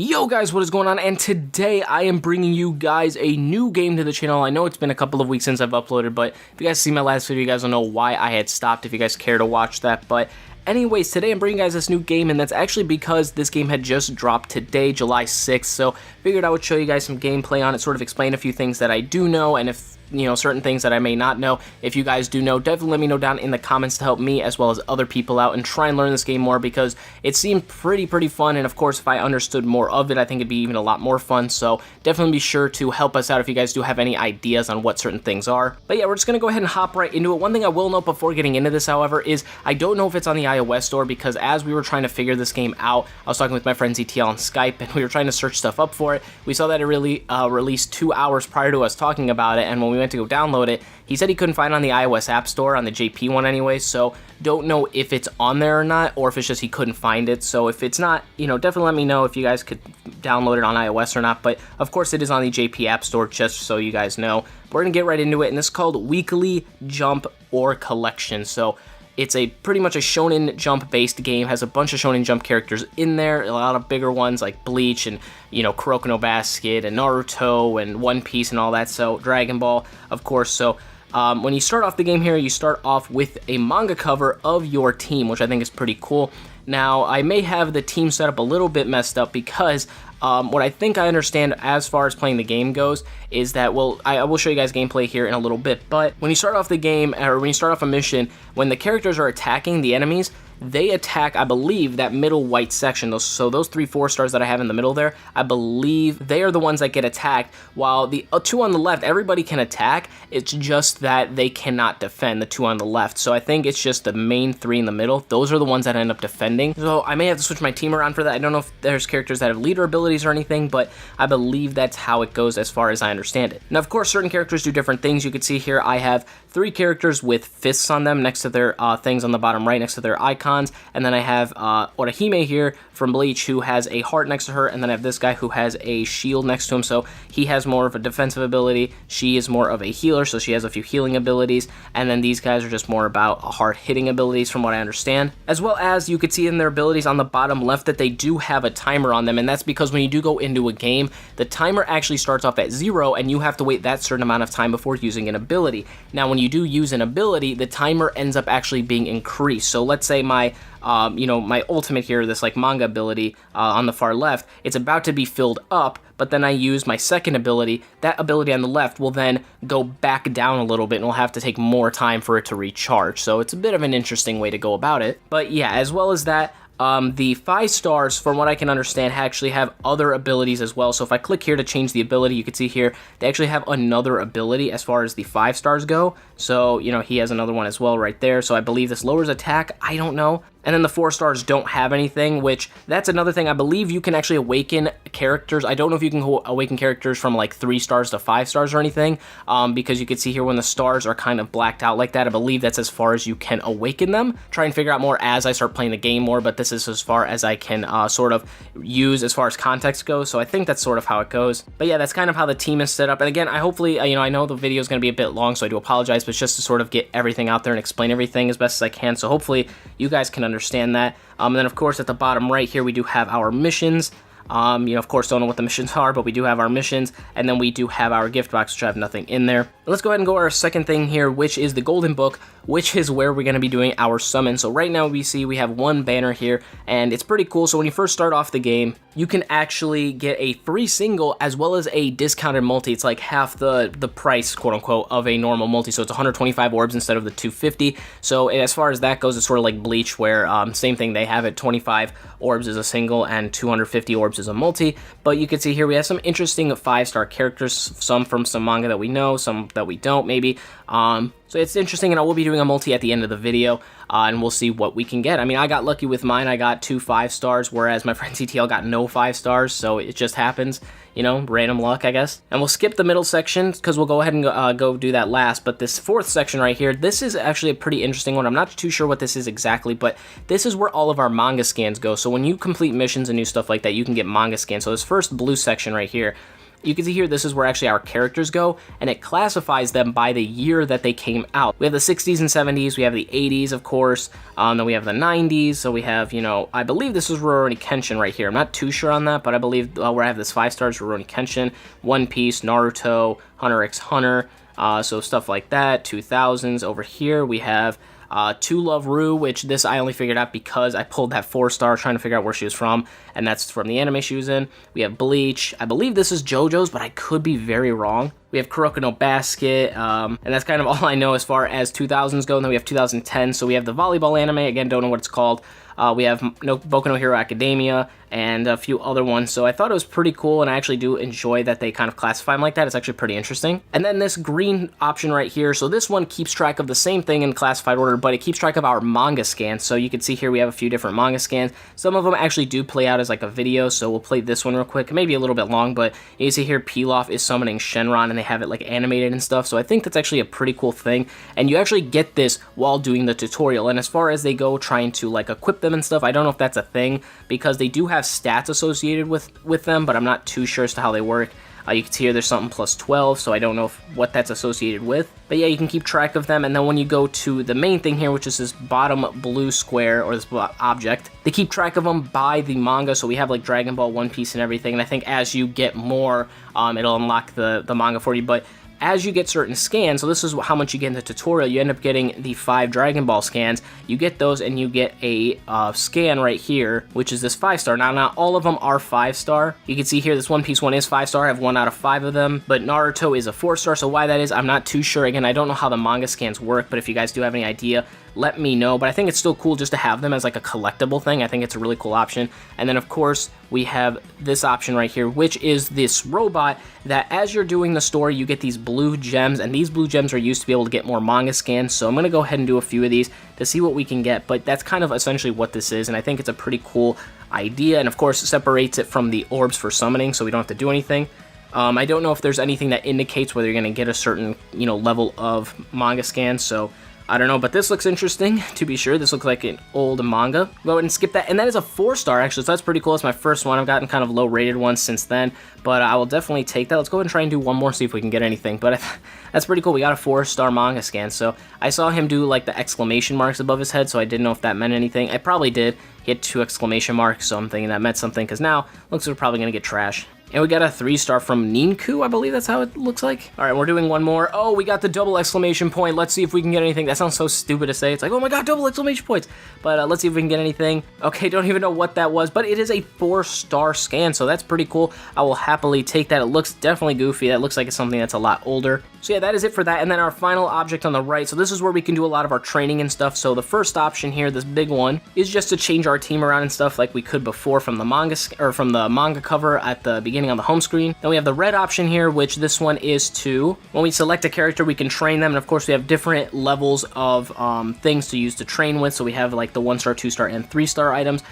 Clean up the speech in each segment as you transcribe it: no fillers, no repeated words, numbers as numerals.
Yo guys, what is going on? And today I am bringing you guys a new game to the channel. I know it's been a couple of weeks since I've uploaded, but if you guys see my last video, you guys will know why I had stopped if you guys care to watch that. But anyways, today I'm bringing you guys this new game, and that's actually because this game had just dropped today, July 6th, so figured I would show you guys some gameplay on it, sort of explain a few things that I do know, and if certain things that I may not know. If you guys do know, definitely let me know down in the comments to help me as well as other people out and try and learn this game more, because it seemed pretty fun, and of course if I understood more of it, I think it'd be even a lot more fun. So definitely be sure to help us out if you guys do have any ideas on what certain things are. But yeah, we're just gonna go ahead and hop right into it. One thing I will note before getting into this, however, is I don't know if it's on the iOS store, because as we were trying to figure this game out, I was talking with my friend ZTL on Skype, and we were trying to search stuff up for it. We saw that it really released 2 hours prior to us talking about it, and when we went to go download it, he said he couldn't find it on the iOS App Store, on the JP one anyway, so don't know if it's on there or not, or if it's just he couldn't find it. So if it's not, definitely let me know if you guys could download it on iOS or not, but of course it is on the JP App Store, just so you guys know. We're gonna get right into it, and this is called Weekly Jump or Collection. So it's pretty much a Shonen Jump based game, has a bunch of Shonen Jump characters in there, a lot of bigger ones like Bleach and, Kuroko no Basket and Naruto and One Piece and all that, so Dragon Ball, of course. So when you start off the game here, you start off with a manga cover of your team, which I think is pretty cool. Now, I may have the team set up a little bit messed up, because what I think I understand as far as playing the game goes is that, well, I will show you guys gameplay here in a little bit, but when you start off the game, or when you start off a mission, when the characters are attacking the enemies, they attack, I believe, that middle white section. Those 3 4-stars that I have in the middle there, I believe they are the ones that get attacked, while the 2 on the left, everybody can attack. It's just that they cannot defend, the 2 on the left. So I think it's just the main 3 in the middle. Those are the ones that end up defending. So I may have to switch my team around for that. I don't know if there's characters that have leader abilities or anything, but I believe that's how it goes as far as I understand it. Now, of course, certain characters do different things. You can see here I have 3 characters with fists on them next to their things on the bottom right, next to their icons. And then I have Orihime here from Bleach, who has a heart next to her, and then I have this guy who has a shield next to him, so he has more of a defensive ability. She is more of a healer, so she has a few healing abilities, and then these guys are just more about hard-hitting abilities from what I understand. As well as you could see in their abilities on the bottom left that they do have a timer on them, and that's because when you do go into a game, the timer actually starts off at 0, and you have to wait that certain amount of time before using an ability. Now, when you do use an ability, the timer ends up actually being increased. So let's say my ultimate here, this like manga ability on the far left, it's about to be filled up, but then I use my second ability. That ability on the left will then go back down a little bit, and will have to take more time for it to recharge. So it's a bit of an interesting way to go about it. But yeah, as well as that, the 5 stars, from what I can understand, actually have other abilities as well. So if I click here to change the ability, you can see here, they actually have another ability as far as the 5 stars go. So, he has another one as well right there. So I believe this lowers attack. I don't know. And then the 4 stars don't have anything, which that's another thing. I believe you can actually awaken characters. I don't know if you can awaken characters from like 3 stars to 5 stars or anything, because you can see here when the stars are kind of blacked out like that, I believe that's as far as you can awaken them. Try and figure out more as I start playing the game more, but this is as far as I can sort of use as far as context goes. So I think that's sort of how it goes. But yeah, that's kind of how the team is set up. And again, I hopefully, I know the video is going to be a bit long, so I do apologize, but it's just to sort of get everything out there and explain everything as best as I can. So hopefully you guys can understand that. And then of course at the bottom right here we do have our missions. Of course don't know what the missions are, but we do have our missions, and then we do have our gift box, which I have nothing in there. Let's go ahead and go our second thing here, which is the Golden Book, which is where we're going to be doing our summon. So right now we see we have one banner here, and it's pretty cool. So when you first start off the game, you can actually get a free single as well as a discounted multi. It's like half the price, quote unquote, of a normal multi. So it's 125 orbs instead of the 250. So as far as that goes, it's sort of like Bleach, where same thing, they have it 25 orbs as a single and 250 orbs as a multi. But you can see here we have some interesting 5-star characters, some from some manga that we know, some that we don't maybe. So it's interesting, and I will be doing a multi at the end of the video, and we'll see what we can get. I mean, I got lucky with mine. I got 2 5-stars, whereas my friend CTL got no 5-stars, so it just happens, random luck, I guess. And we'll skip the middle section, because we'll go ahead and go do that last. But this 4th section right here, this is actually a pretty interesting one. I'm not too sure what this is exactly, but this is where all of our manga scans go. So when you complete missions and new stuff like that, you can get manga scans. So this first blue section right here, you can see here this is where actually our characters go, and it classifies them by the year that they came out. We have the 60s and 70s, we have the 80s, of course, then we have the 90s, so we have, you know, I believe this is Rurouni Kenshin right here. I'm not too sure on that, but I believe where I have this 5 stars, Rurouni Kenshin, One Piece, Naruto, Hunter x Hunter, so stuff like that. 2000s over here, we have To Love Ru, which this I only figured out because I pulled that 4-star trying to figure out where she was from, and that's from the anime she was in. We have Bleach. I believe this is JoJo's, but I could be very wrong. We have Kuroko no Basket, and that's kind of all I know as far as 2000s go. And then we have 2010, so we have the volleyball anime. Again, don't know what it's called. We have Boku no Hero Academia and a few other ones. So I thought it was pretty cool, and I actually do enjoy that they kind of classify them like that. It's actually pretty interesting. And then this green option right here, so this one keeps track of the same thing in classified order, but it keeps track of our manga scans. So you can see here we have a few different manga scans. Some of them actually do play out as like a video, so we'll play this one real quick. Maybe a little bit long, but you can see here Pilaf is summoning Shenron, and they have it like animated and stuff. So I think that's actually a pretty cool thing, and you actually get this while doing the tutorial. And as far as they go trying to like equip them and stuff, I don't know if that's a thing, because they do have stats associated with them, but I'm not too sure as to how they work. You can see here there's something plus 12, so I don't know what that's associated with. But yeah, you can keep track of them, and then when you go to the main thing here, which is this bottom blue square, or this object, they keep track of them by the manga, so we have like Dragon Ball, One Piece, and everything, and I think as you get more, it'll unlock the manga for you, but as you get certain scans, so this is how much you get in the tutorial, you end up getting the 5 Dragon Ball scans. You get those, and you get a scan right here, which is this 5-star. Now, not all of them are 5-star. You can see here, this One Piece one is 5-star. I have 1 out of 5 of them, but Naruto is a 4-star, so why that is, I'm not too sure. Again, I don't know how the manga scans work, but if you guys do have any idea, let me know. But I think it's still cool just to have them as like a collectible thing. I think it's a really cool option. And then, of course, we have this option right here, which is this robot that as you're doing the story, you get these blue gems, and these blue gems are used to be able to get more manga scans. So I'm going to go ahead and do a few of these to see what we can get, but that's kind of essentially what this is, and I think it's a pretty cool idea. And of course, it separates it from the orbs for summoning, so we don't have to do anything. I don't know if there's anything that indicates whether you're going to get a certain, you know, level of manga scan, so I don't know, but this looks interesting, to be sure. This looks like an old manga. Go ahead and skip that, and that is a 4-star, actually, so that's pretty cool. It's my first one. I've gotten kind of low-rated ones since then, but I will definitely take that. Let's go ahead and try and do one more, see if we can get anything, but that's pretty cool. We got a 4-star manga scan, so I saw him do, like, the exclamation marks above his head, so I didn't know if that meant anything. I probably did. He had 2 exclamation marks, so I'm thinking that meant something, because now, looks like we're probably going to get trash. And we got a 3-star from Ninku, I believe that's how it looks like. All right, we're doing one more. Oh, we got the double exclamation point. Let's see if we can get anything. That sounds so stupid to say. It's like, oh my god, double exclamation points. But let's see if we can get anything. Okay, don't even know what that was, but it is a 4-star scan, so that's pretty cool. I will happily take that. It looks definitely goofy. That looks like it's something that's a lot older. So yeah, that is it for that. And then our final object on the right. So this is where we can do a lot of our training and stuff. So the first option here, this big one, is just to change our team around and stuff like we could before from the manga cover at the beginning on the home screen. Then we have the red option here, which this one is to, when we select a character, we can train them. And of course, we have different levels of things to use to train with. So we have like the 1-star, 2-star, and 3-star items.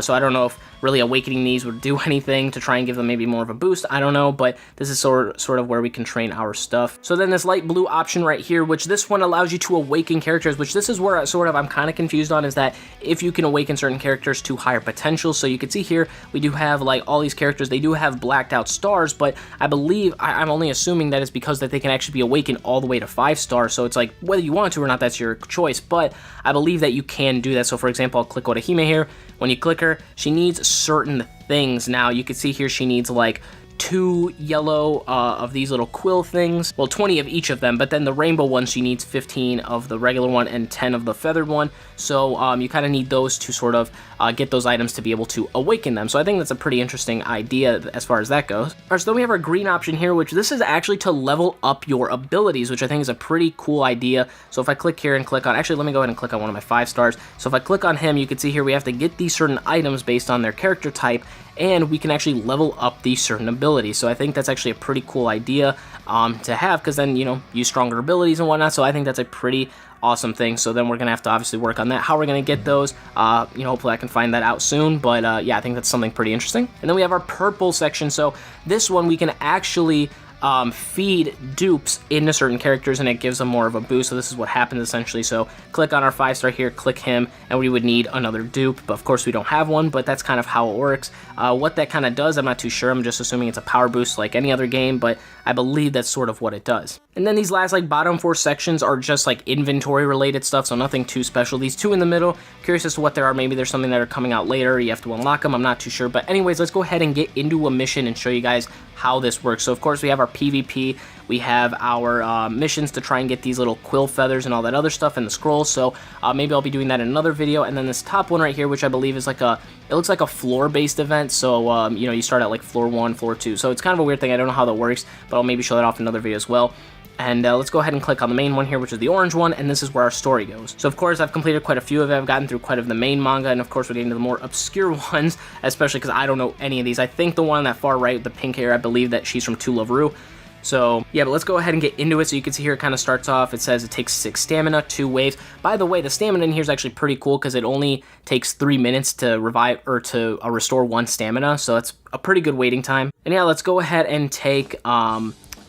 So I don't know if really awakening these would do anything to try and give them maybe more of a boost. I don't know, but this is sort of where we can train our stuff. So then this light blue option right here, which this one allows you to awaken characters, which this is where I'm kind of confused on, is that if you can awaken certain characters to higher potential. So you can see here, we do have like all these characters, they do have blacked out stars, but I believe, I'm only assuming that it's because that they can actually be awakened all the way to 5-star. So it's like, whether you want to or not, that's your choice, but I believe that you can do that. So for example, I'll click Orihime here. When you click her, she needs certain things. Now you can see here she needs like 2 yellow of these little quill things. Well, 20 of each of them, but then the rainbow one, she needs 15 of the regular one and 10 of the feathered one. So you kind of need those to sort of get those items to be able to awaken them. So I think that's a pretty interesting idea as far as that goes. All right, so then we have our green option here, which this is actually to level up your abilities, which I think is a pretty cool idea. So if I click here and click on, actually, let me go ahead and click on one of my 5-stars. So if I click on him, you can see here we have to get these certain items based on their character type, and we can actually level up these certain abilities. So I think that's actually a pretty cool idea to have, because then, you know, use stronger abilities and whatnot. So I think that's a pretty awesome thing. So then we're gonna have to obviously work on that. How we're gonna get those, you know, hopefully I can find that out soon. But yeah, I think that's something pretty interesting. And then we have our purple section. So this one we can actually feed dupes into certain characters, and it gives them more of a boost. So this is what happens essentially. So click on our 5-star here, click him, and we would need another dupe, but of course we don't have one, but that's kind of how it works. What that kind of does, I'm not too sure. I'm just assuming it's a power boost like any other game, but I believe that's sort of what it does. And then these last like bottom 4 sections are just like inventory related stuff, so nothing too special. These 2 in the middle, curious as to what they are. Maybe there's something that are coming out later, you have to unlock them, I'm not too sure. But anyways, let's go ahead and get into a mission and show you guys how this works. So of course we have our PvP, we have our missions to try and get these little quill feathers and all that other stuff in the scrolls. So maybe I'll be doing that in another video. And then this top one right here, which I believe is like it looks like a floor based event. So you know, you start at like floor 1, floor 2. So it's kind of a weird thing, I don't know how that works, but I'll maybe show that off in another video as well. And let's go ahead and click on the main one here, which is the orange one, and this is where our story goes. So of course I've completed quite a few of it, I've gotten through quite of the main manga, and of course we're getting to the more obscure ones, especially because I don't know any of these. I think the one on that far right with the pink hair, I believe that she's from To Love Ru. So yeah, but let's go ahead and get into it. So you can see here it kind of starts off, it says it takes 6 stamina, 2 waves. By the way, the stamina in here is actually pretty cool because it only takes 3 minutes to revive or to restore 1 stamina, so that's a pretty good waiting time. And yeah, let's go ahead and take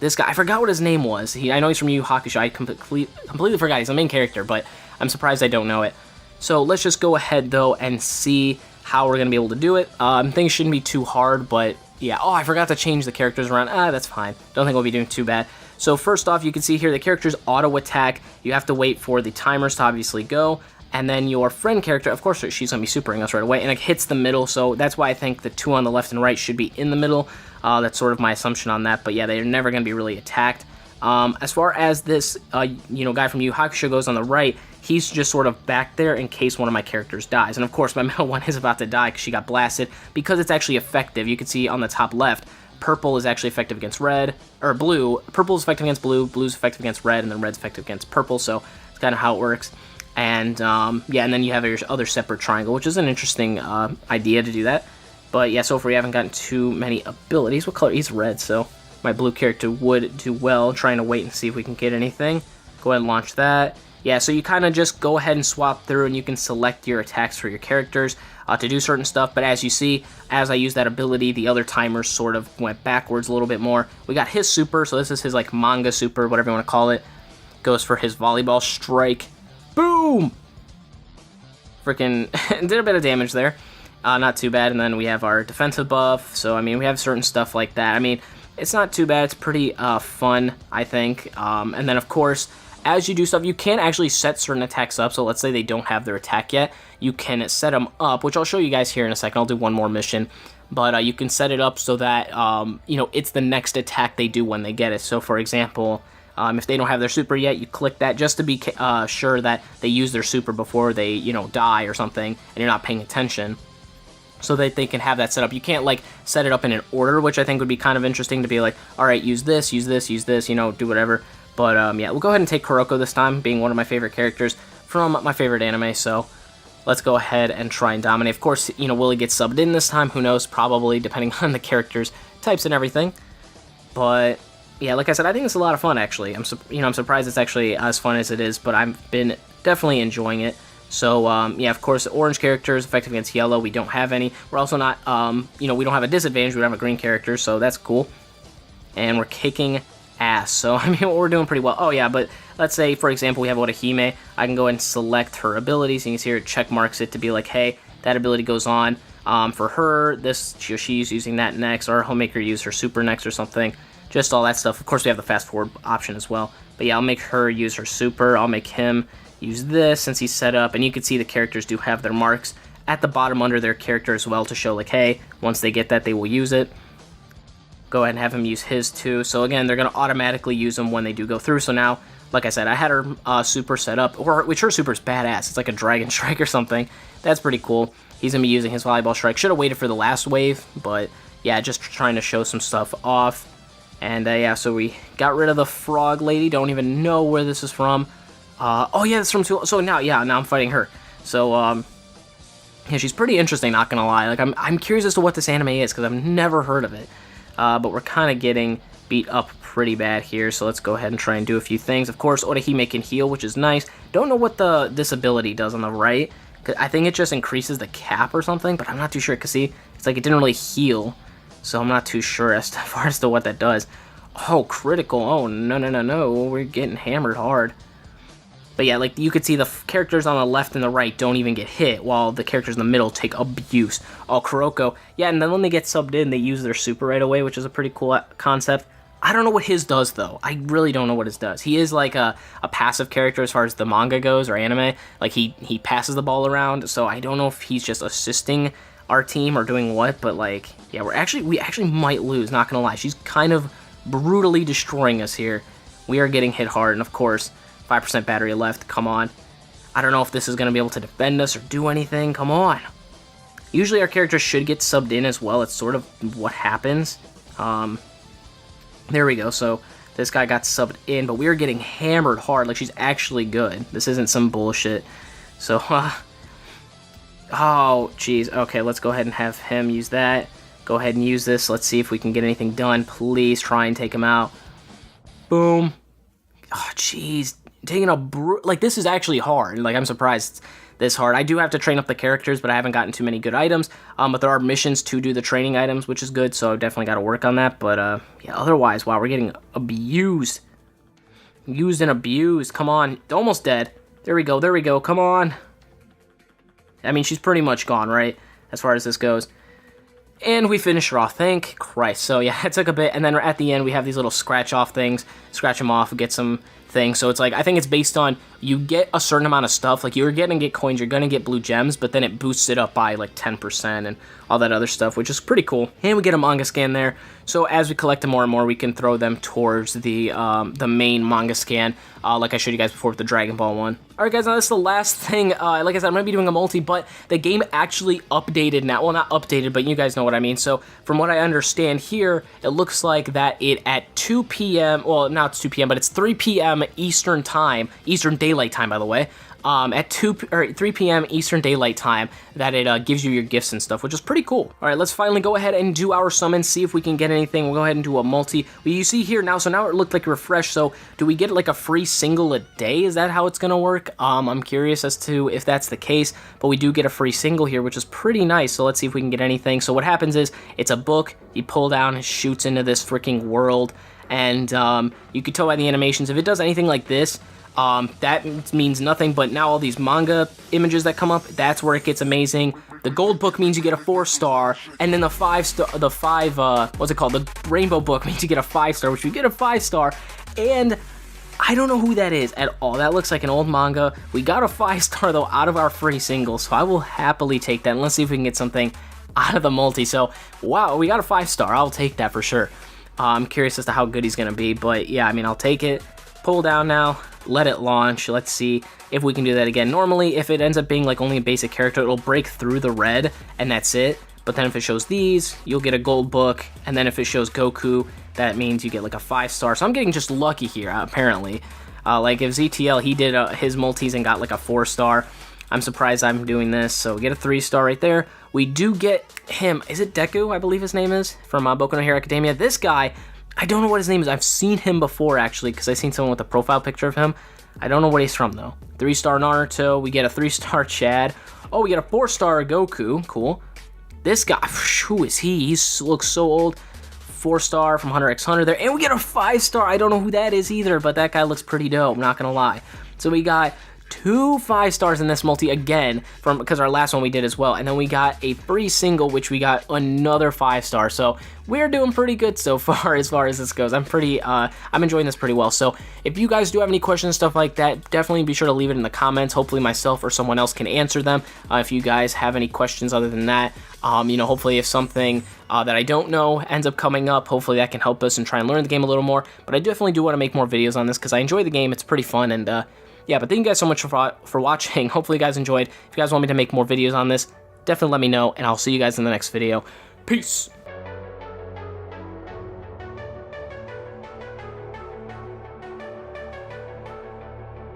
this guy. I forgot what his name was. I know he's from Yu Yu Hakusho. I completely forgot. He's the main character, but I'm surprised I don't know it. So let's just go ahead, though, and see how we're going to be able to do it. Things shouldn't be too hard, but yeah. Oh, I forgot to change the characters around. That's fine. Don't think we'll be doing too bad. So first off, you can see here the characters auto-attack. You have to wait for the timers to obviously go. And then your friend character, of course, she's going to be supering us right away, and it hits the middle, so that's why I think the 2 on the left and right should be in the middle. That's sort of my assumption on that, but yeah, they're never going to be really attacked. As far as this, you know, guy from Yu Yu Hakusho goes on the right, he's just sort of back there in case one of my characters dies. And of course, my middle one is about to die because she got blasted, because it's actually effective. You can see on the top left, purple is actually effective against red, or blue. Purple is effective against blue, blue's effective against red, and then red's effective against purple, so it's kind of how it works. And yeah, and then you have your other separate triangle, which is an interesting idea to do that. But yeah, so far we haven't gotten too many abilities. What color? He's red, so my blue character would do well. Trying to wait and see if we can get anything. Go ahead and launch that. Yeah, so you kind of just go ahead and swap through, and you can select your attacks for your characters to do certain stuff. But as you see, as I use that ability, the other timers sort of went backwards a little bit more. We got his super, so this is his like manga super, whatever you want to call it. Goes for his volleyball strike. Boom! Freaking did a bit of damage there. Not too bad. And then we have our defensive buff. So, I mean, we have certain stuff like that. I mean, it's not too bad. It's pretty fun, I think. And then, of course, as you do stuff, you can actually set certain attacks up. So let's say they don't have their attack yet. You can set them up, which I'll show you guys here in a second. I'll do one more mission. But you can set it up so that, you know, it's the next attack they do when they get it. So, for example, if they don't have their super yet, you click that just to be sure that they use their super before they, you know, die or something, and you're not paying attention, so that they can have that set up. You can't, like, set it up in an order, which I think would be kind of interesting to be like, all right, use this, use this, use this, you know, do whatever. But, yeah, we'll go ahead and take Kuroko this time, being one of my favorite characters from my favorite anime, so let's go ahead and try and dominate. Of course, you know, will he get subbed in this time? Who knows? Probably, depending on the characters' types and everything. But yeah, like I said, I think it's a lot of fun, actually. I'm surprised it's actually as fun as it is, but I've been definitely enjoying it. So, yeah, of course, orange characters effective against yellow. We don't have any. We're also not, you know, we don't have a disadvantage. We don't have a green character, so that's cool. And we're kicking ass. So, I mean, we're doing pretty well. Oh, yeah, but let's say, for example, we have Orihime. I can go ahead and select her abilities. And you can see here it check marks it to be like, hey, that ability goes on. For her, she's using that next, or he'll make her use her super next or something. Just all that stuff. Of course, we have the fast forward option as well. But yeah, I'll make her use her super. I'll make him use this since he's set up. And you can see the characters do have their marks at the bottom under their character as well to show like, hey, once they get that, they will use it. Go ahead and have him use his too. So again, they're going to automatically use them when they do go through. So now, like I said, I had her super set up, which her super is badass. It's like a dragon strike or something. That's pretty cool. He's going to be using his volleyball strike. Should have waited for the last wave, but yeah, just trying to show some stuff off. And yeah, so we got rid of the frog lady. Don't even know where this is from. Oh yeah, it's from so now I'm fighting her. So yeah, she's pretty interesting, not gonna lie. Like I'm curious as to what this anime is because I've never heard of it. But we're kind of getting beat up pretty bad here. So let's go ahead and try and do a few things. Of course, Orihime can heal, which is nice. Don't know what this ability does on the right. I think it just increases the cap or something, but I'm not too sure. Cause see, it's like it didn't really heal. So I'm not too sure as far as to what that does. Oh, critical. Oh, no, no, no, no. We're getting hammered hard. But yeah, like, you could see the characters on the left and the right don't even get hit, while the characters in the middle take abuse. Oh, Kuroko. Yeah, and then when they get subbed in, they use their super right away, which is a pretty cool concept. I don't know what his does, though. I really don't know what his does. He is, like, a passive character as far as the manga goes, or anime. Like, he passes the ball around, so I don't know if he's just assisting our team or doing what, but, like, yeah, we actually might lose, not gonna lie. She's kind of brutally destroying us here. We are getting hit hard, and of course, 5% battery left. Come on. I don't know if this is going to be able to defend us or do anything. Come on. Usually our characters should get subbed in as well. It's sort of what happens. There we go. So this guy got subbed in, but we are getting hammered hard. Like, she's actually good. This isn't some bullshit. So, oh, jeez. Okay, let's go ahead and have him use that. Go ahead and use this. Let's see if we can get anything done. Please try and take him out. Boom. Oh, jeez. Taking a like, this is actually hard. Like, I'm surprised it's this hard. I do have to train up the characters, but I haven't gotten too many good items. But there are missions to do the training items, which is good, so I've definitely got to work on that. But yeah, otherwise, wow, we're getting abused. Used and abused. Come on. Almost dead. There we go. There we go. Come on. I mean, she's pretty much gone, right? As far as this goes. And we finish her off, thank Christ. So yeah, it took a bit, and then at the end we have these little scratch-off things. Scratch them off, get some things. So it's like, I think it's based on, you get a certain amount of stuff. Like, you're gonna get coins, you're gonna get blue gems, but then it boosts it up by like 10% and all that other stuff, which is pretty cool. And we get a manga scan there. So as we collect them more and more, we can throw them towards the main manga scan, like I showed you guys before with the Dragon Ball one. Alright guys, now this is the last thing. Like I said, I'm going to be doing a multi, but the game actually updated now. Well, not updated, but you guys know what I mean. So from what I understand here, it looks like that it at 2 p.m., well, now it's 2 p.m., but it's 3 p.m. Eastern time, Eastern Daylight Time, by the way. At 3 p.m. Eastern Daylight Time, that it gives you your gifts and stuff, which is pretty cool. All right, let's finally go ahead and do our summon, see if we can get anything. We'll go ahead and do a multi. Well, you see here now, so now it looked like refresh. So do we get like a free single a day? Is that how it's gonna work? I'm curious as to if that's the case, but we do get a free single here, which is pretty nice. So let's see if we can get anything. So what happens is, it's a book. You pull down, it shoots into this freaking world, and you can tell by the animations, if it does anything like this, that means nothing, but now all these manga images that come up, that's where it gets amazing. The gold book means you get a 4-star, and then the 5-star, what's it called? The rainbow book means you get a 5-star, which we get a 5-star, and I don't know who that is at all. That looks like an old manga. We got a 5-star, though, out of our free single, so I will happily take that, and let's see if we can get something out of the multi. So, wow, we got a 5-star. I'll take that for sure. I'm curious as to how good he's going to be, but yeah, I mean, I'll take it. Pull down now, let it launch. Let's see if we can do that again. Normally, if it ends up being like only a basic character, it'll break through the red, and that's it. But then if it shows these, you'll get a gold book, and then if it shows Goku, that means you get like a 5-star. So I'm getting just lucky here, apparently. Like if ZTL, he did his multis and got like a 4-star. I'm surprised I'm doing this, so we get a 3-star right there. We do get him, is it Deku, I believe his name is, from Boku no Hero Academia. This guy, I don't know what his name is. I've seen him before, actually, because I've seen someone with a profile picture of him. I don't know what he's from, though. 3-star Naruto. We get a 3-star Chad. Oh, we get a 4-star Goku. Cool. This guy, who is he? He looks so old. 4-star from Hunter x Hunter there. And we get a 5-star. I don't know who that is either, but that guy looks pretty dope. I'm not going to lie. So we got 2 5-stars in this multi again, because our last one we did as well, and then we got a free single, which we got another 5-star. So we're doing pretty good so far as this goes. I'm enjoying this pretty well. So if you guys do have any questions and stuff like that, definitely be sure to leave it in the comments. Hopefully myself or someone else can answer them. If you guys have any questions other than that, you know, hopefully if something that I don't know ends up coming up, hopefully that can help us and try and learn the game a little more. But I definitely do want to make more videos on this because I enjoy the game. It's pretty fun, and yeah, but thank you guys so much for watching. Hopefully you guys enjoyed. If you guys want me to make more videos on this, definitely let me know, and I'll see you guys in the next video. Peace!